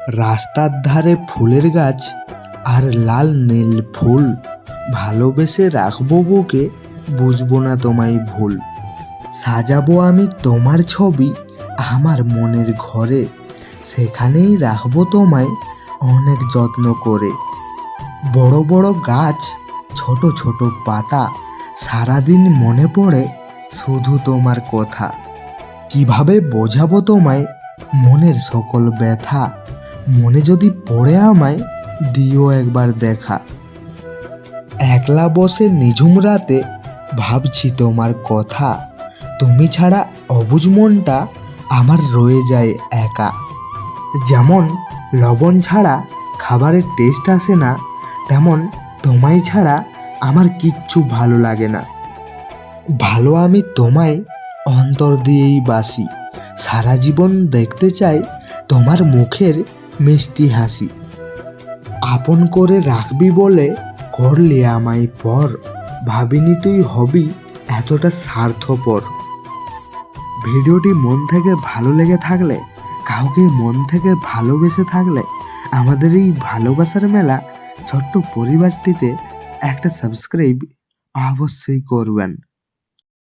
রাস্তার ধারে ফুলের গাছ আর লাল নীল ফুল, ভালোবেসে রাখবো বুকে, বুঝবো না তোমায় ভুল। সাজাবো আমি তোমার ছবি আমার মনের ঘরে, সেখানেই রাখবো তোমায় অনেক যত্ন করে। বড় বড় গাছ, ছোট ছোট পাতা, সারাদিন মনে পড়ে শুধু তোমার কথা। কিভাবে বোঝাবো তোমায় মনের সকল ব্যথা, মনে যদি পড়ে আমায় দিও একবার দেখা। একলা বসে নিঝুম রাতে ভাবছি তোমার কথা, তুমি ছাড়া অবুঝ মনটা আমার রয়ে যায় একা। যেমন লবণ ছাড়া খাবারের টেস্ট আসে না, তেমন তোমায় ছাড়া আমার কিচ্ছু ভালো লাগে না। ভালো আমি তোমায় অন্তর দিয়েই বাসি, সারা জীবন দেখতে চাই তোমার মুখের মিষ্টি হাসি। আপন করে রাখবি বলে করলি আমায় পর, ভাবিনি তুই হবি এতটা স্বার্থপর। ভিডিওটি মন থেকে ভালো লেগে থাকলে, কাউকে মন থেকে ভালোবেসে থাকলে, আমাদের এই ভালোবাসার মেলা ছোট্ট পরিবারটিতে একটা সাবস্ক্রাইব অবশ্যই করবেন।